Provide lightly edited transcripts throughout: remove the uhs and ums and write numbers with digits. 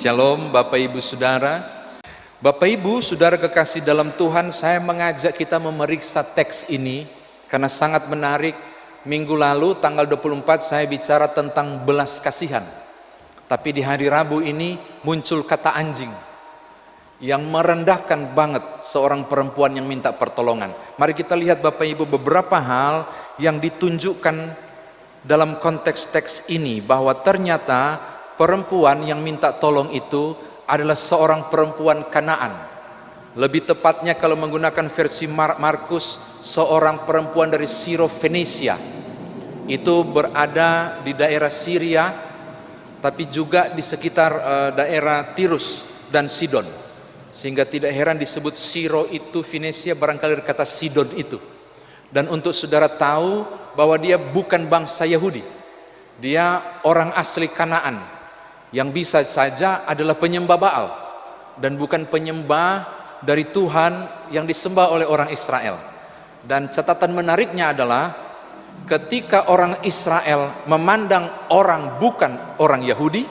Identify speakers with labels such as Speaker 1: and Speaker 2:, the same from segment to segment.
Speaker 1: Shalom Bapak Ibu Saudara. Bapak Ibu Saudara kekasih dalam Tuhan, saya mengajak kita memeriksa teks ini karena sangat menarik. Minggu lalu tanggal 24 saya bicara tentang belas kasihan. Tapi di hari Rabu ini muncul kata anjing yang merendahkan banget seorang perempuan yang minta pertolongan. Mari kita lihat Bapak Ibu beberapa hal yang ditunjukkan dalam konteks teks ini, bahwa ternyata perempuan yang minta tolong itu adalah seorang perempuan Kanaan. Lebih tepatnya kalau menggunakan versi Markus, seorang perempuan dari Siro-Fenisia. Itu berada di daerah Syria, tapi juga di sekitar daerah Tirus dan Sidon. Sehingga tidak heran disebut Siro itu Venesia, barangkali dari kata Sidon itu. Dan untuk saudara tahu bahwa dia bukan bangsa Yahudi, dia orang asli Kanaan yang bisa saja adalah penyembah Baal dan bukan penyembah dari Tuhan yang disembah oleh orang Israel. Dan catatan menariknya adalah ketika orang Israel memandang orang bukan orang Yahudi,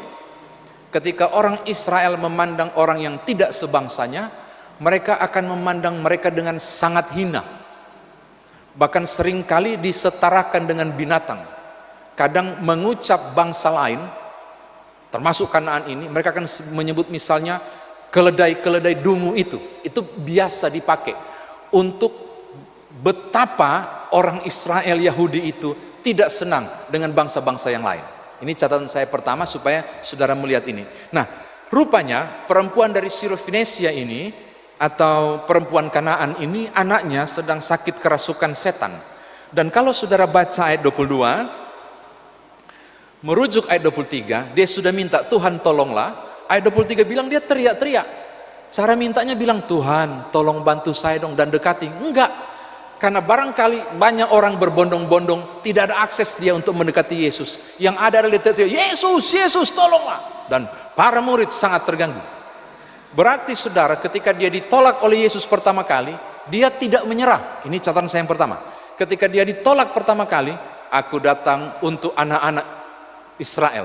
Speaker 1: ketika orang Israel memandang orang yang tidak sebangsanya, mereka akan memandang mereka dengan sangat hina. Bahkan seringkali disetarakan dengan binatang. Kadang mengucap bangsa lain, termasuk Kanaan ini, mereka akan menyebut misalnya keledai-keledai dungu itu biasa dipakai untuk betapa orang Israel Yahudi itu tidak senang dengan bangsa-bangsa yang lain. Ini catatan saya pertama supaya saudara melihat ini. Nah, rupanya perempuan dari Siro-Fenisia ini atau perempuan Kanaan ini, anaknya sedang sakit kerasukan setan. Dan kalau saudara baca ayat 22, merujuk ayat 23, dia sudah minta Tuhan tolonglah. Ayat 23 bilang dia teriak-teriak. Cara mintanya bilang, Tuhan tolong bantu saya dong dan dekati. Enggak, karena barangkali banyak orang berbondong-bondong, tidak ada akses dia untuk mendekati Yesus. Yang ada adalah dia teriak, Yesus, Yesus tolonglah. Dan para murid sangat terganggu. Berarti saudara, ketika dia ditolak oleh Yesus pertama kali, dia tidak menyerah. Ini catatan saya yang pertama. Ketika dia ditolak pertama kali, aku datang untuk anak-anak Israel.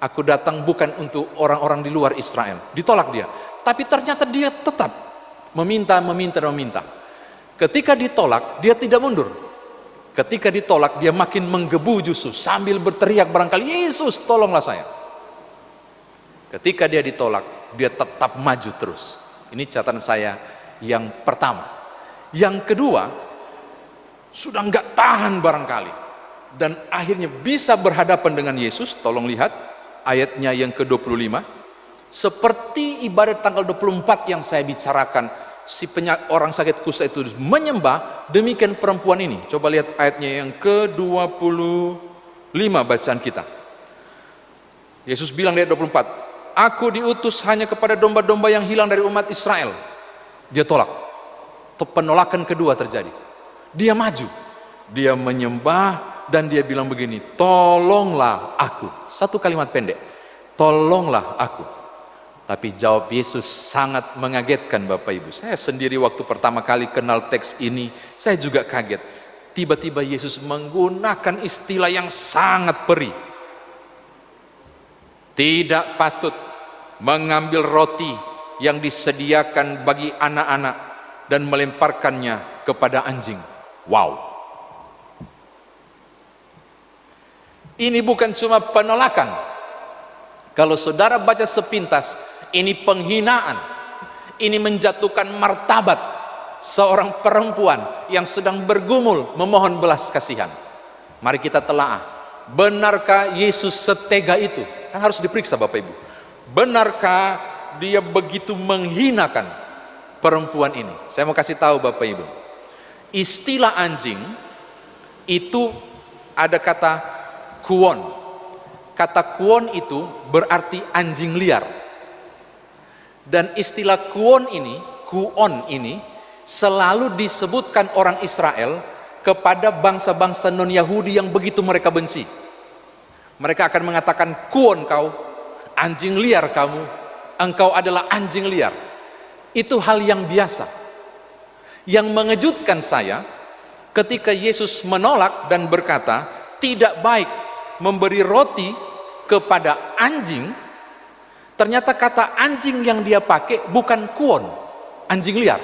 Speaker 1: Aku datang bukan untuk orang-orang di luar Israel. Ditolak dia. Tapi ternyata dia tetap meminta. Ketika ditolak, dia tidak mundur. Ketika ditolak, dia makin menggebu justru sambil berteriak barangkali, Yesus tolonglah saya. Ketika dia ditolak, dia tetap maju terus. Ini catatan saya yang pertama. Yang kedua, sudah nggak tahan barangkali, dan akhirnya bisa berhadapan dengan Yesus. Tolong lihat ayatnya yang ke-25. Seperti ibadat tanggal 24 yang saya bicarakan, si orang sakit kusta itu menyembah, demikian perempuan ini. Coba lihat ayatnya yang ke-25 bacaan kita. Yesus bilang di ayat 24, aku diutus hanya kepada domba-domba yang hilang dari umat Israel. Dia tolak. Penolakan kedua terjadi. Dia maju, dia menyembah, dan dia bilang begini, tolonglah aku. Satu kalimat pendek, tolonglah aku. Tapi jawab Yesus sangat mengagetkan Bapak Ibu. Saya sendiri waktu pertama kali kenal teks ini, saya juga kaget. Tiba-tiba Yesus menggunakan istilah yang sangat perih. Tidak patut mengambil roti yang disediakan bagi anak-anak dan melemparkannya kepada anjing. Wow. Ini bukan cuma penolakan. Kalau saudara baca sepintas, ini penghinaan. Ini menjatuhkan martabat seorang perempuan yang sedang bergumul memohon belas kasihan. Mari kita telaah. Benarkah Yesus setega itu? Kan harus diperiksa Bapak Ibu. Benarkah dia begitu menghinakan perempuan ini? Saya mau kasih tahu Bapak Ibu. Istilah anjing itu ada kata kuon. Kata kuon itu berarti anjing liar. Dan istilah kuon ini selalu disebutkan orang Israel kepada bangsa-bangsa non-Yahudi yang begitu mereka benci. Mereka akan mengatakan, kuon kau, anjing liar kamu, engkau adalah anjing liar. Itu hal yang biasa. Yang mengejutkan saya, ketika Yesus menolak dan berkata, tidak baik memberi roti kepada anjing, Ternyata kata anjing yang dia pakai bukan kuon, anjing liar.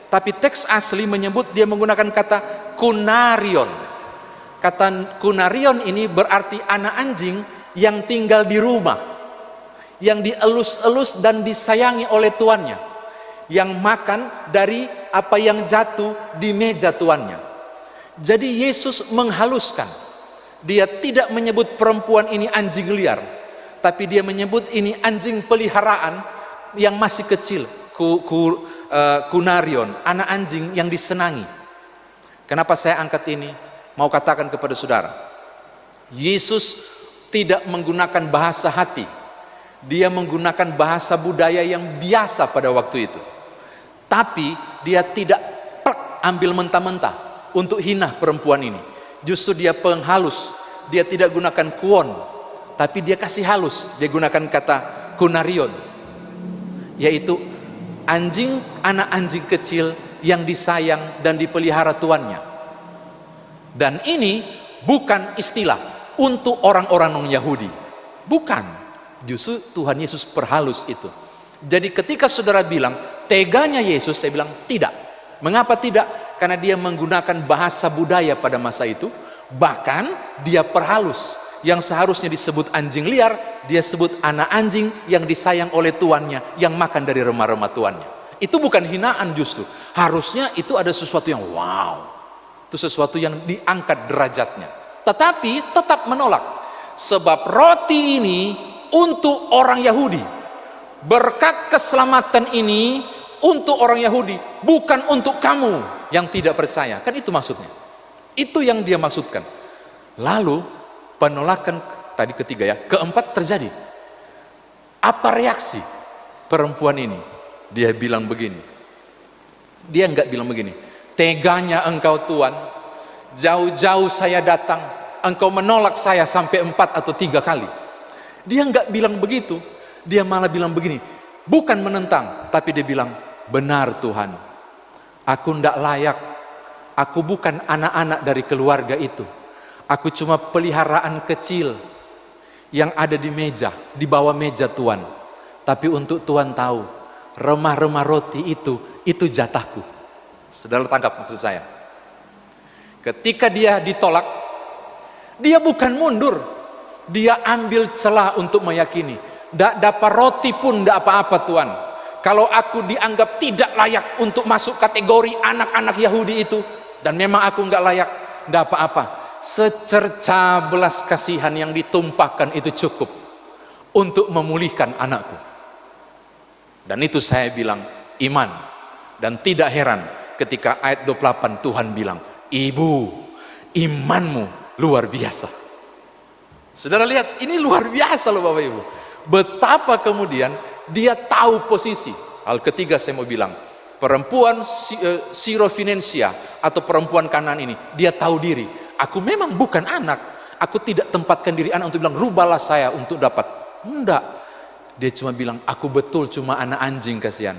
Speaker 1: Tapi teks asli menyebut dia menggunakan kata kunarion. Kata kunarion ini berarti anak anjing yang tinggal di rumah, yang dielus-elus dan disayangi oleh tuannya, yang makan dari apa yang jatuh di meja tuannya. Jadi Yesus menghaluskan. Dia tidak menyebut perempuan ini anjing liar, tapi dia menyebut ini anjing peliharaan yang masih kecil, kunarion, anak anjing yang disenangi. Kenapa saya angkat ini? Mau katakan kepada saudara, Yesus tidak menggunakan bahasa hati. Dia menggunakan bahasa budaya yang biasa pada waktu itu. Tapi dia tidak ambil mentah-mentah untuk hina perempuan ini. Justru dia penghalus. Dia tidak gunakan kuon, tapi dia kasih halus. Dia gunakan kata kunarion, yaitu anjing, anak anjing kecil yang disayang dan dipelihara tuannya. Dan ini bukan istilah untuk orang-orang non-Yahudi, bukan. Justru Tuhan Yesus perhalus itu. Jadi ketika saudara bilang teganya Yesus, saya bilang tidak. Mengapa tidak? Karena dia menggunakan bahasa budaya pada masa itu. Bahkan dia perhalus. Yang seharusnya disebut anjing liar, dia sebut anak anjing yang disayang oleh tuannya, yang makan dari remah-remah tuannya. Itu bukan hinaan justru. Harusnya itu ada sesuatu yang wow. Itu sesuatu yang diangkat derajatnya. Tetapi tetap menolak. Sebab roti ini untuk orang Yahudi. Berkat keselamatan ini untuk orang Yahudi, bukan untuk kamu yang tidak percaya. Kan itu maksudnya. Itu yang dia maksudkan. Lalu penolakan tadi ketiga ya, keempat terjadi. Apa reaksi perempuan ini? Dia bilang begini. Dia enggak bilang begini. Teganya engkau Tuhan, jauh-jauh saya datang, engkau menolak saya sampai 4 atau 3 kali. Dia enggak bilang begitu. Dia malah bilang begini. Bukan menentang, tapi dia bilang, benar Tuhan, aku enggak layak. Aku bukan anak-anak dari keluarga itu. Aku cuma peliharaan kecil yang ada di meja, di bawah meja Tuhan. Tapi untuk Tuhan tahu, remah-remah roti itu jatahku. Saudara tangkap maksud saya. Ketika dia ditolak, dia bukan mundur. Dia ambil celah untuk meyakini. Tidak dapat roti pun tidak apa-apa Tuhan. Kalau aku dianggap tidak layak untuk masuk kategori anak-anak Yahudi itu, dan memang aku nggak layak, nggak apa-apa. Secerca belas kasihan yang ditumpahkan itu cukup untuk memulihkan anakku. Dan itu saya bilang iman. Dan tidak heran ketika ayat 28 Tuhan bilang, ibu, imanmu luar biasa. Saudara lihat, ini luar biasa loh Bapak Ibu. Betapa kemudian dia tahu posisi. Hal ketiga saya mau bilang, perempuan Sirofenisia atau perempuan Kanaan ini, dia tahu diri. Aku memang bukan anak. Aku tidak tempatkan diri anak untuk bilang, rubahlah saya untuk dapat. Enggak. Dia cuma bilang, aku betul cuma anak anjing kasihan.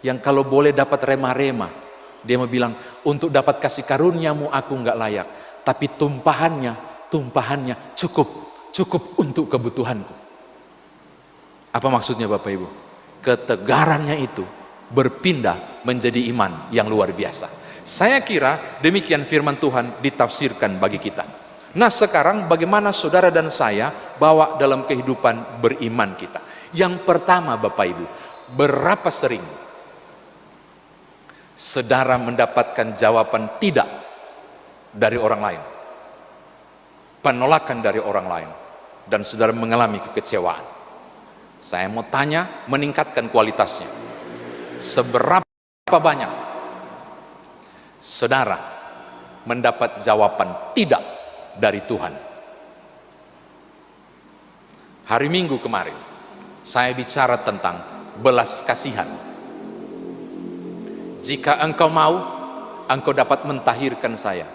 Speaker 1: Yang kalau boleh dapat remah-remah. Dia mau bilang, untuk dapat kasih karuniamu aku enggak layak. Tapi tumpahannya cukup untuk kebutuhanku. Apa maksudnya Bapak Ibu? Ketegarannya itu berpindah menjadi iman yang luar biasa. Saya kira demikian firman Tuhan ditafsirkan bagi kita. Nah sekarang bagaimana saudara dan saya bawa dalam kehidupan beriman kita? Yang pertama Bapak Ibu, berapa sering saudara mendapatkan jawaban tidak dari orang lain, penolakan dari orang lain, dan saudara mengalami kekecewaan? Saya mau tanya, meningkatkan kualitasnya. Seberapa banyak saudara mendapat jawaban tidak dari Tuhan? Hari Minggu kemarin saya bicara tentang belas kasihan. Jika engkau mau, engkau dapat mentahirkan saya.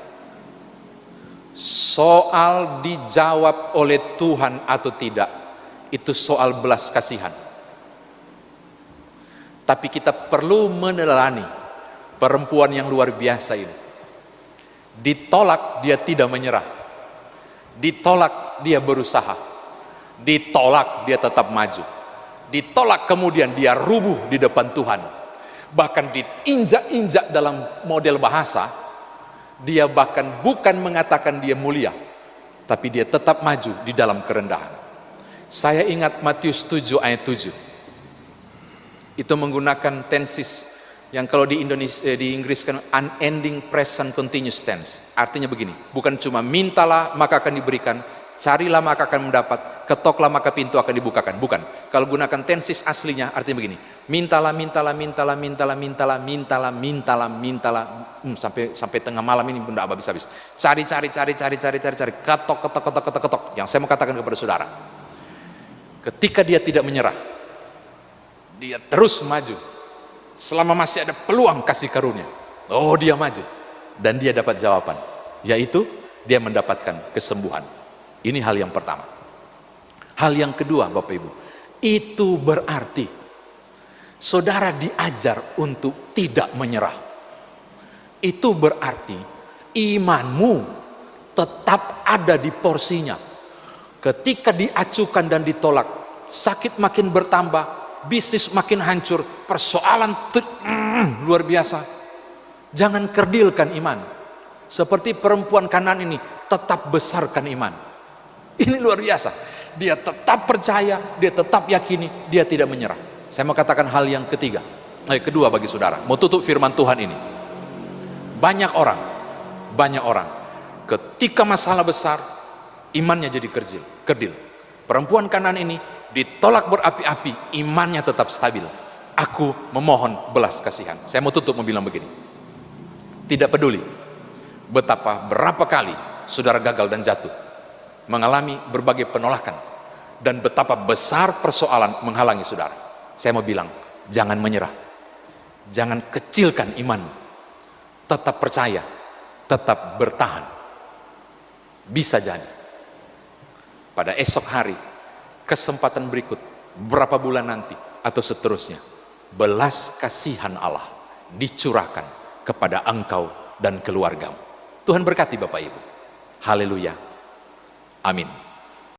Speaker 1: Soal dijawab oleh Tuhan atau tidak, itu soal belas kasihan. Tapi kita perlu meneladani perempuan yang luar biasa ini. Ditolak dia tidak menyerah. Ditolak dia berusaha. Ditolak dia tetap maju. ditolak kemudian dia rubuh di depan Tuhan. Bahkan diinjak-injak dalam model bahasa, dia bahkan bukan mengatakan dia mulia, tapi dia tetap maju di dalam kerendahan. Saya ingat Matius 7 ayat 7. Itu menggunakan tenses yang kalau di Inggris kan unending present continuous tense. Artinya begini, bukan cuma mintalah maka akan diberikan, carilah maka akan mendapat, ketoklah maka pintu akan dibukakan. Bukan. Kalau gunakan tenses aslinya artinya begini, mintalah, mintalah, mintalah, mintalah, mintalah, mintalah, mintalah, mintalah, sampai tengah malam ini benda habis-habis. Cari, ketok, ketok, ketok, ketok, ketok. Yang saya mau katakan kepada saudara, ketika dia tidak menyerah, dia terus maju. Selama masih ada peluang kasih karunia, oh dia maju. Dan dia dapat jawaban, yaitu dia mendapatkan kesembuhan. Ini hal yang pertama. Hal yang kedua Bapak Ibu, itu berarti saudara diajar untuk tidak menyerah. Itu berarti imanmu tetap ada di porsinya. Ketika diacukan dan ditolak, sakit makin bertambah, bisnis makin hancur, persoalan luar biasa. Jangan kerdilkan iman. Seperti perempuan Kanaan ini, tetap besarkan iman. Ini luar biasa. Dia tetap percaya, dia tetap yakini, dia tidak menyerah. Saya mau katakan hal yang ketiga, kedua bagi saudara. Mau tutup firman Tuhan ini. Banyak orang, ketika masalah besar, imannya jadi kerdil. Perempuan Kanaan ini ditolak berapi-api, imannya tetap stabil. Aku memohon belas kasihan. Saya mau tutup bilang begini, tidak peduli berapa kali saudara gagal dan jatuh, mengalami berbagai penolakan, dan betapa besar persoalan menghalangi saudara, saya mau bilang, jangan menyerah, jangan kecilkan iman, tetap percaya, tetap bertahan. Bisa jadi pada esok hari, kesempatan berikut, berapa bulan nanti, atau seterusnya, belas kasihan Allah dicurahkan kepada engkau dan keluargamu. Tuhan berkati Bapak Ibu. Haleluya. Amin.